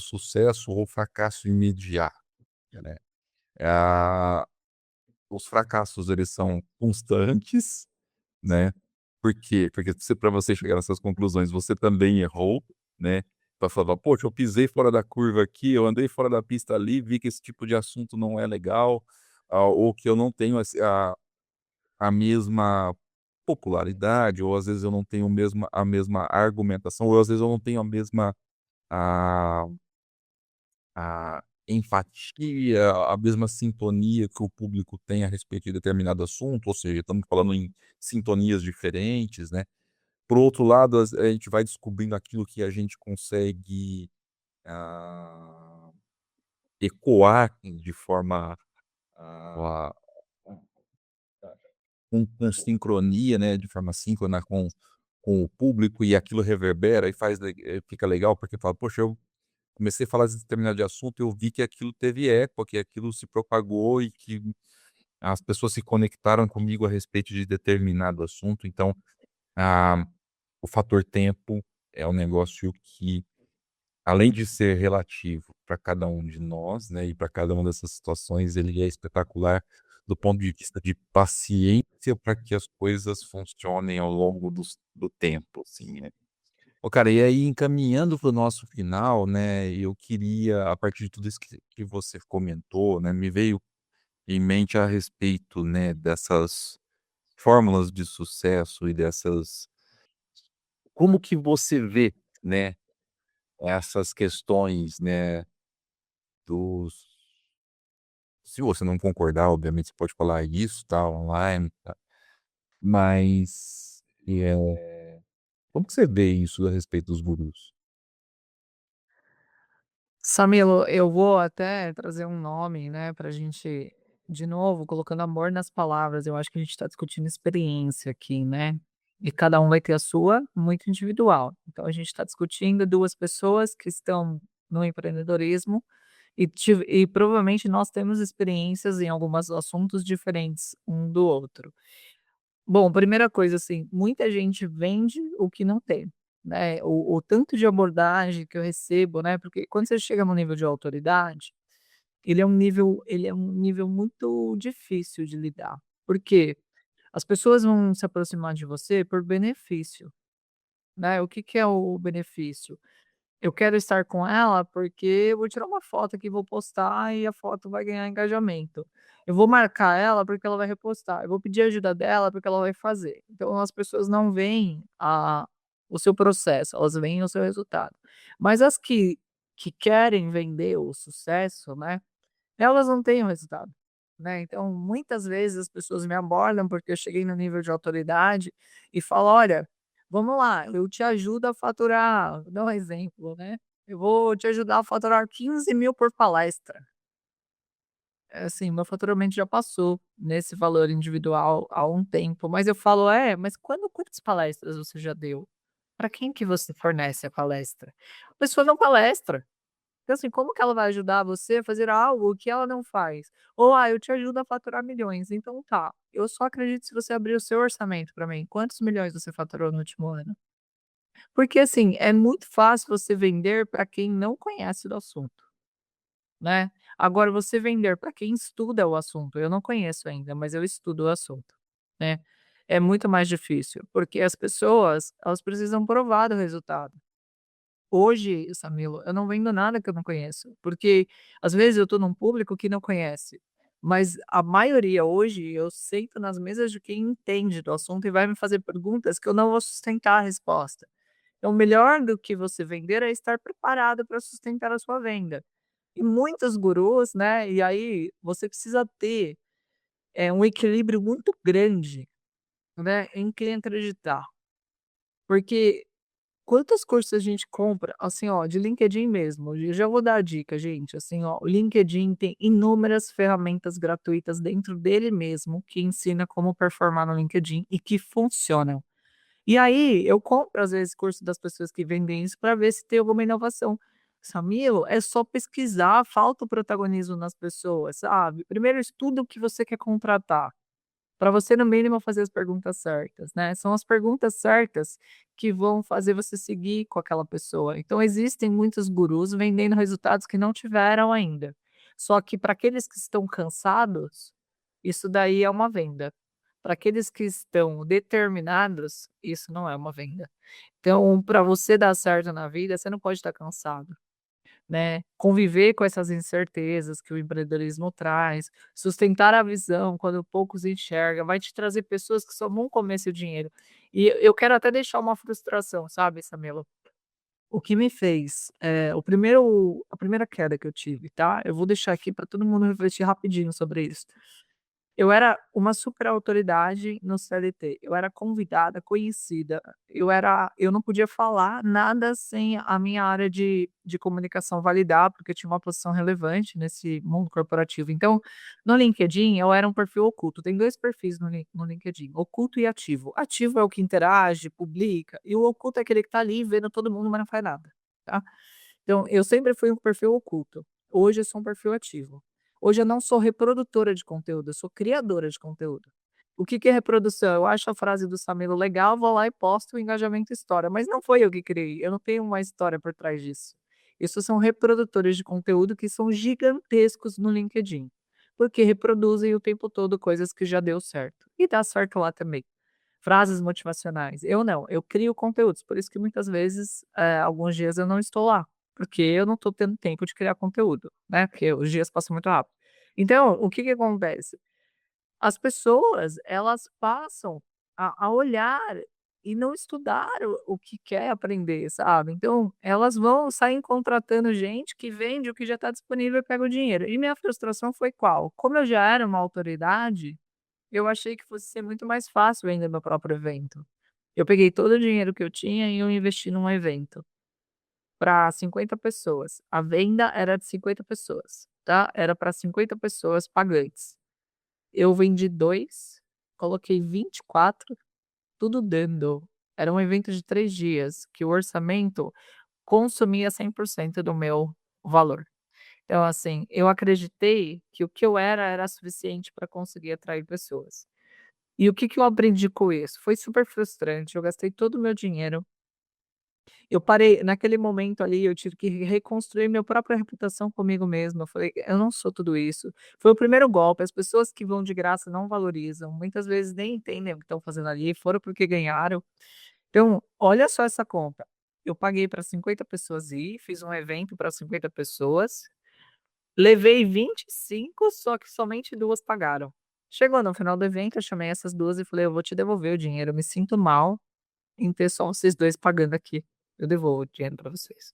sucesso ou fracasso imediato, né. Ah, os fracassos eles são constantes, né. Por quê? Porque para você chegar nessas conclusões, você também errou, né. Pra falar: "Poxa, eu pisei fora da curva aqui, eu andei fora da pista ali, vi que esse tipo de assunto não é legal". ou que eu não tenho a mesma popularidade, ou às vezes eu não tenho a mesma argumentação, ou às vezes eu não tenho a a empatia, a mesma sintonia que o público tem a respeito de determinado assunto, ou seja, estamos falando em sintonias diferentes, né. Por outro lado, a gente vai descobrindo aquilo que a gente consegue, ah, ecoar de forma, ah, com sincronia, né, de forma síncrona com o público, e aquilo reverbera e fica legal, porque fala: "Poxa, eu comecei a falar de determinado assunto, eu vi que aquilo teve eco, que aquilo se propagou e que as pessoas se conectaram comigo a respeito de determinado assunto". Então, ah, o fator tempo é um negócio que, além de ser relativo para cada um de nós, né, e para cada uma dessas situações, ele é espetacular do ponto de vista de paciência para que as coisas funcionem ao longo do tempo, assim, né. Ô, cara, e aí encaminhando para o nosso final, né, eu queria, a partir de tudo isso que você comentou, né, me veio em mente a respeito, né, dessas fórmulas de sucesso e dessas, como que você vê, né, essas questões, né, dos, se você não concordar, obviamente você pode falar isso, tá, online, tá, mas, como que você vê isso a respeito dos gurus? Samilo, eu vou até trazer um nome, né, pra gente, de novo, colocando amor nas palavras. Eu acho que a gente está discutindo experiência aqui, né? E cada um vai ter a sua, muito individual. Então a gente está discutindo duas pessoas que estão no empreendedorismo e provavelmente nós temos experiências em alguns assuntos diferentes um do outro. Bom, primeira coisa, assim, muita gente vende o que não tem, né, o tanto de abordagem que eu recebo, né, porque quando você chega no nível de autoridade, ele é um nível muito difícil de lidar. Por quê? As pessoas vão se aproximar de você por benefício, né, o que que é o benefício? Eu quero estar com ela porque eu vou tirar uma foto aqui, vou postar e a foto vai ganhar engajamento. Eu vou marcar ela porque ela vai repostar. Eu vou pedir ajuda dela porque ela vai fazer. Então as pessoas não veem o seu processo, elas veem o seu resultado. Mas as que querem vender o sucesso, né, elas não têm o resultado, né. Então muitas vezes as pessoas me abordam porque eu cheguei no nível de autoridade e falo: "Olha, vamos lá, eu te ajudo a faturar", vou dar um exemplo, né, "eu vou te ajudar a faturar 15.000 por palestra". Assim, meu faturamento já passou nesse valor individual há um tempo, mas eu falo: "É, mas quantas palestras você já deu? Para quem que você fornece a palestra?". A pessoa não palestra. Então, assim, como que ela vai ajudar você a fazer algo que ela não faz? Ou, eu te ajudo a faturar milhões. Então tá, eu só acredito se você abrir o seu orçamento para mim. Quantos milhões você faturou no último ano? Porque, assim, é muito fácil você vender para quem não conhece do assunto, né. Agora você vender para quem estuda o assunto, eu não conheço ainda, mas eu estudo o assunto, né, é muito mais difícil, porque as pessoas, elas precisam provar do resultado. Hoje, Samilo, eu não vendo nada que eu não conheço, porque às vezes eu estou num público que não conhece, mas a maioria hoje eu sento nas mesas de quem entende do assunto e vai me fazer perguntas que eu não vou sustentar a resposta. Então, melhor do que você vender é estar preparado para sustentar a sua venda. E muitos gurus, né? E aí você precisa ter um equilíbrio muito grande, né, em quem acreditar, porque quantos cursos a gente compra, assim, ó, de LinkedIn mesmo, eu já vou dar a dica, gente, assim, ó, o LinkedIn tem inúmeras ferramentas gratuitas dentro dele mesmo, que ensina como performar no LinkedIn e que funcionam. E aí, eu compro, às vezes, curso das pessoas que vendem isso para ver se tem alguma inovação. Samilo, é só pesquisar, falta o protagonismo nas pessoas, sabe? Primeiro estuda o que você quer contratar. Para você, no mínimo, fazer as perguntas certas, né. São as perguntas certas que vão fazer você seguir com aquela pessoa. Então existem muitos gurus vendendo resultados que não tiveram ainda. Só que para aqueles que estão cansados, isso daí é uma venda. Para aqueles que estão determinados, isso não é uma venda. Então, para você dar certo na vida, você não pode estar cansado. né, conviver com essas incertezas que o empreendedorismo traz, sustentar a visão quando poucos enxerga, vai te trazer pessoas que só vão comer seu dinheiro. E eu quero até deixar uma frustração, sabe, Samelo? O que me fez, a primeira queda que eu tive, tá, eu vou deixar aqui para todo mundo refletir rapidinho sobre isso. Eu era uma super autoridade no CLT, eu era convidada, conhecida, eu não podia falar nada sem a minha área de comunicação validar, porque eu tinha uma posição relevante nesse mundo corporativo. Então, no LinkedIn eu era um perfil oculto, tem 2 perfis no LinkedIn, oculto e ativo. Ativo é o que interage, publica, e o oculto é aquele que tá ali vendo todo mundo, mas não faz nada, tá. Então, eu sempre fui um perfil oculto, hoje eu sou um perfil ativo. Hoje eu não sou reprodutora de conteúdo, eu sou criadora de conteúdo. O que que é reprodução? Eu acho a frase do Samilo legal, vou lá e posto, o engajamento estoura, mas não foi eu que criei, eu não tenho uma história por trás disso. Isso são reprodutores de conteúdo que são gigantescos no LinkedIn, porque reproduzem o tempo todo coisas que já deu certo, e dá certo lá também. Frases motivacionais. Eu não, eu crio conteúdos, por isso que muitas vezes, alguns dias eu não estou lá, porque eu não estou tendo tempo de criar conteúdo, né, porque os dias passam muito rápido. Então, o que que acontece? As pessoas, elas passam a olhar e não estudar o que quer aprender, sabe. Então, elas vão saem contratando gente que vende o que já está disponível e pega o dinheiro. E minha frustração foi qual? Como eu já era uma autoridade, eu achei que fosse ser muito mais fácil vender meu próprio evento. Eu peguei todo o dinheiro que eu tinha e eu investi num evento para 50 pessoas. A venda era de 50 pessoas, tá, era para 50 pessoas pagantes. Eu vendi 2, coloquei 24, tudo dando. Era um evento de 3 dias, que o orçamento consumia 100% do meu valor. Então, assim, eu acreditei que o que eu era suficiente para conseguir atrair pessoas. E o que que eu aprendi com isso? Foi super frustrante, eu gastei todo o meu dinheiro. Eu parei naquele momento ali, eu tive que reconstruir minha própria reputação comigo mesma. Eu falei: "Eu não sou tudo isso". Foi o primeiro golpe, as pessoas que vão de graça não valorizam, muitas vezes nem entendem o que estão fazendo ali, foram porque ganharam. Então, olha só essa conta, eu paguei para 50 pessoas ir, fiz um evento para 50 pessoas, levei 25, só que somente 2 pagaram. Chegou no final do evento, eu chamei essas 2 e falei: "Eu vou te devolver o dinheiro, eu me sinto mal em ter só vocês 2 pagando aqui. Eu devolvo o dinheiro pra vocês".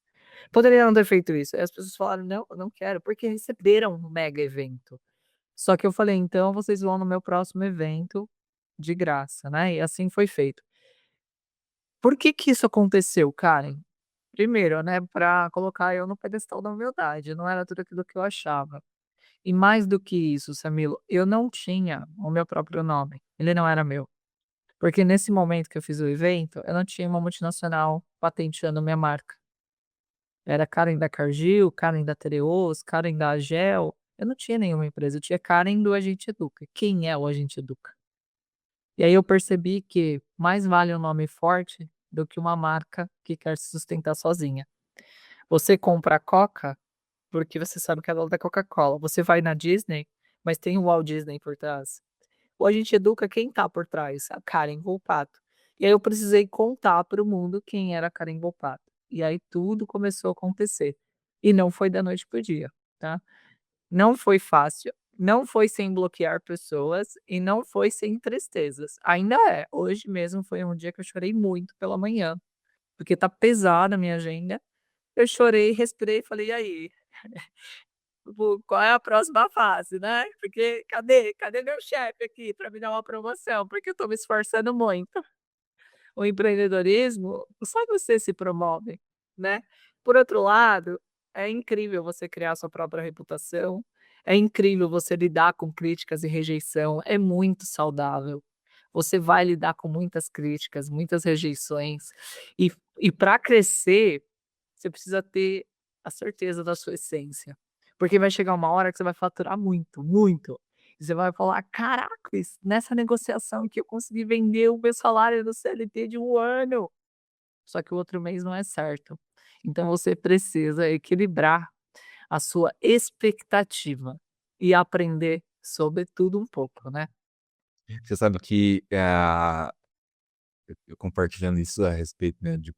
Poderia não ter feito isso. Aí as pessoas falaram: "Não, eu não quero", porque receberam um mega evento. Só que eu falei: "Então vocês vão no meu próximo evento de graça", né, e assim foi feito. Por que que isso aconteceu, Karen? Primeiro, né, pra colocar eu no pedestal da humildade, não era tudo aquilo que eu achava. E mais do que isso, Samilo, eu não tinha o meu próprio nome, ele não era meu. Porque nesse momento que eu fiz o evento, eu não tinha uma multinacional patenteando minha marca. Era Karen da Cargill, Karen da Tereos, Karen da Agel. Eu não tinha nenhuma empresa, eu tinha Karen do Agente Educa. Quem é o Agente Educa? E aí eu percebi que mais vale um nome forte do que uma marca que quer se sustentar sozinha. Você compra a Coca porque você sabe que é dona da Coca-Cola. Você vai na Disney, mas tem o Walt Disney por trás. Ou a gente educa quem tá por trás, a Karen Volpato. E aí eu precisei contar para o mundo quem era a Karen Volpato. E aí tudo começou a acontecer. E não foi da noite para o dia, tá. Não foi fácil, não foi sem bloquear pessoas e não foi sem tristezas. Ainda é. Hoje mesmo foi um dia que eu chorei muito pela manhã, porque tá pesada a minha agenda. Eu chorei, respirei e falei: "E aí, tipo, qual é a próxima fase, né, porque cadê meu chefe aqui para me dar uma promoção, porque eu estou me esforçando muito". O empreendedorismo, só você se promove, né. Por outro lado, é incrível você criar sua própria reputação, é incrível você lidar com críticas e rejeição, é muito saudável. Você vai lidar com muitas críticas, muitas rejeições, e para crescer você precisa ter a certeza da sua essência, porque vai chegar uma hora que você vai faturar muito, muito. E você vai falar: "Caracas, nessa negociação que eu consegui vender o meu salário do CLT de um ano". Só que o outro mês não é certo. Então você precisa equilibrar a sua expectativa e aprender sobre tudo um pouco, né. Você sabe que, eu compartilhando isso a respeito, né, de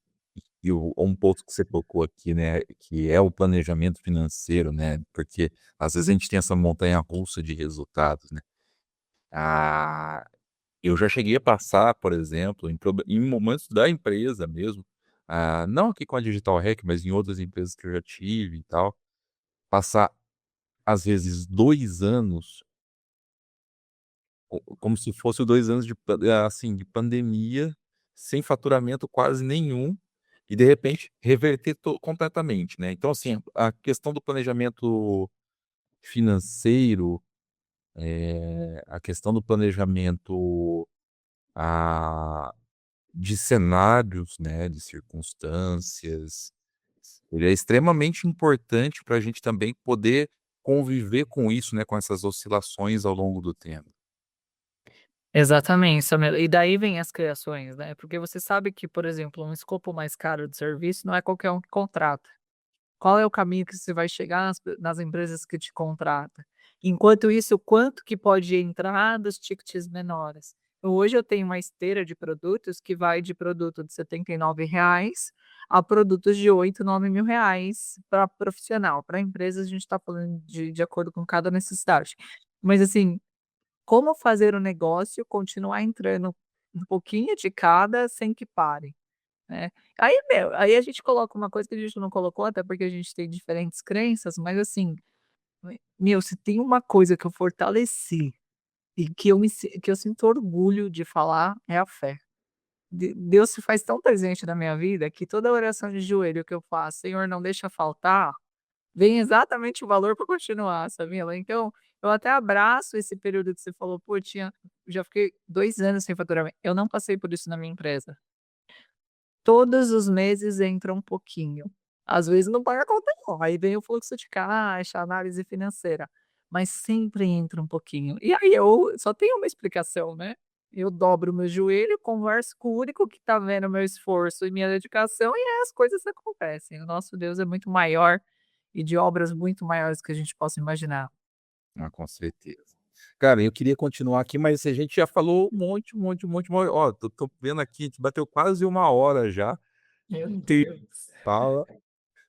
E um ponto que você tocou aqui, né, que é o planejamento financeiro, né, porque às vezes a gente tem essa montanha-russa de resultados, né. Ah, eu já cheguei a passar, por exemplo, em momentos da empresa mesmo, não aqui com a Digital Hack, mas em outras empresas que eu já tive e tal, passar às vezes 2 anos, como se fosse 2 anos assim, de pandemia, sem faturamento quase nenhum, e de repente reverter completamente, né. Então assim, a questão do planejamento financeiro, a questão do planejamento, ah, de cenários, né, de circunstâncias, ele é extremamente importante para a gente também poder conviver com isso, né, com essas oscilações ao longo do tempo. Exatamente, Samir. E daí vem as criações, né, porque você sabe que, por exemplo, um escopo mais caro de serviço não é qualquer um que contrata. Qual é o caminho que você vai chegar nas empresas que te contrata? Enquanto isso, quanto que pode entrar dos tickets menores? Hoje eu tenho uma esteira de produtos que vai de produto de R$ 79 a produtos de 8, 9 mil reais para profissional. Para empresas, a gente está falando de acordo com cada necessidade. Mas assim, como fazer o negócio continuar entrando um pouquinho de cada sem que pare, né. Aí a gente coloca uma coisa que a gente não colocou, até porque a gente tem diferentes crenças, mas assim, se tem uma coisa que eu fortaleci e que eu sinto orgulho de falar, é a fé. Deus se faz tão presente na minha vida que toda oração de joelho que eu faço: "Senhor, não deixa faltar", vem exatamente o valor para continuar, sabia? Então, eu até abraço esse período que você falou: "Pô, já fiquei 2 anos sem faturamento", eu não passei por isso na minha empresa. Todos os meses entra um pouquinho. Às vezes não paga a conta não, aí vem o fluxo de caixa, análise financeira, mas sempre entra um pouquinho. E aí eu só tenho uma explicação, né, eu dobro o meu joelho, converso com o único que está vendo o meu esforço e minha dedicação, e aí as coisas acontecem. O nosso Deus é muito maior e de obras muito maiores que a gente possa imaginar. Ah, com certeza. Cara, eu queria continuar aqui, mas a gente já falou ó, tô vendo aqui, a gente bateu quase 1 hora já. Meu Tem Deus. fala.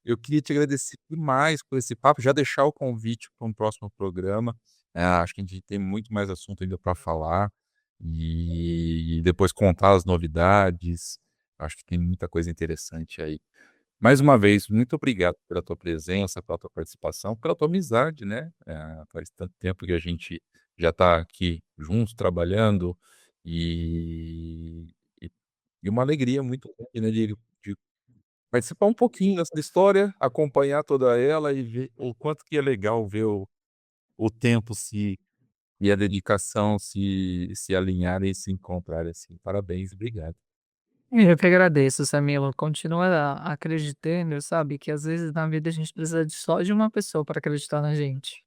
Eu queria te agradecer demais por esse papo, já deixar o convite para um próximo programa. Acho que a gente tem muito mais assunto ainda para falar, e depois contar as novidades. Acho que tem muita coisa interessante aí. Mais uma vez, muito obrigado pela tua presença, pela tua participação, pela tua amizade, né. Faz tanto tempo que a gente já está aqui juntos trabalhando, e e e uma alegria muito grande, né, de participar um pouquinho dessa história, acompanhar toda ela e ver o quanto que é legal ver o tempo e a dedicação se alinharem e se encontrarem, assim. Parabéns, obrigado. Eu que agradeço, Samilo. Continua acreditando, sabe, que às vezes na vida a gente precisa só de uma pessoa para acreditar na gente.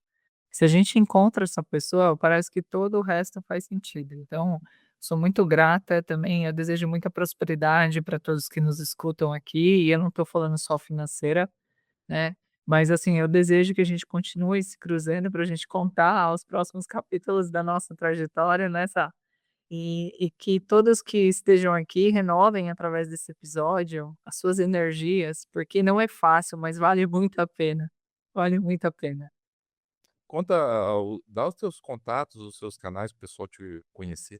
Se a gente encontra essa pessoa, parece que todo o resto faz sentido. Então, sou muito grata também. Eu desejo muita prosperidade para todos que nos escutam aqui. E eu não estou falando só financeira, né? Mas assim, eu desejo que a gente continue se cruzando para a gente contar os próximos capítulos da nossa trajetória nessa e que todos que estejam aqui renovem através desse episódio as suas energias, porque não é fácil, mas vale muito a pena. Vale muito a pena. Dá os teus contatos, os seus canais para o pessoal te conhecer.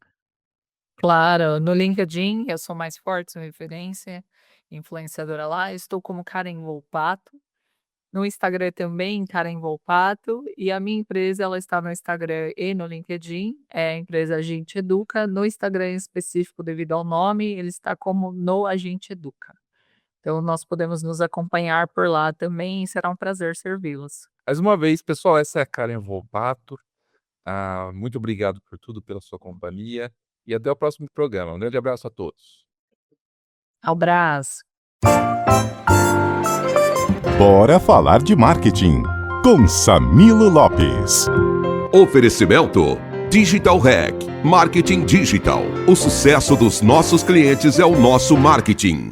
Claro, no LinkedIn eu sou mais forte, sou referência, influenciadora lá, estou como Karen Volpato. No Instagram também, Karen Volpato, e a minha empresa ela está no Instagram e no LinkedIn, é a empresa Agente Educa. No Instagram em específico, devido ao nome, ele está como No Agente Educa. Então nós podemos nos acompanhar por lá também e será um prazer servi-los. Mais uma vez, pessoal, essa é a Karen Volpato. Muito obrigado por tudo, pela sua companhia, e até o próximo programa. Um grande abraço a todos. Abraço. Bora falar de marketing com Samilo Lopes. Oferecimento Digital Hack, Marketing Digital. O sucesso dos nossos clientes é o nosso marketing.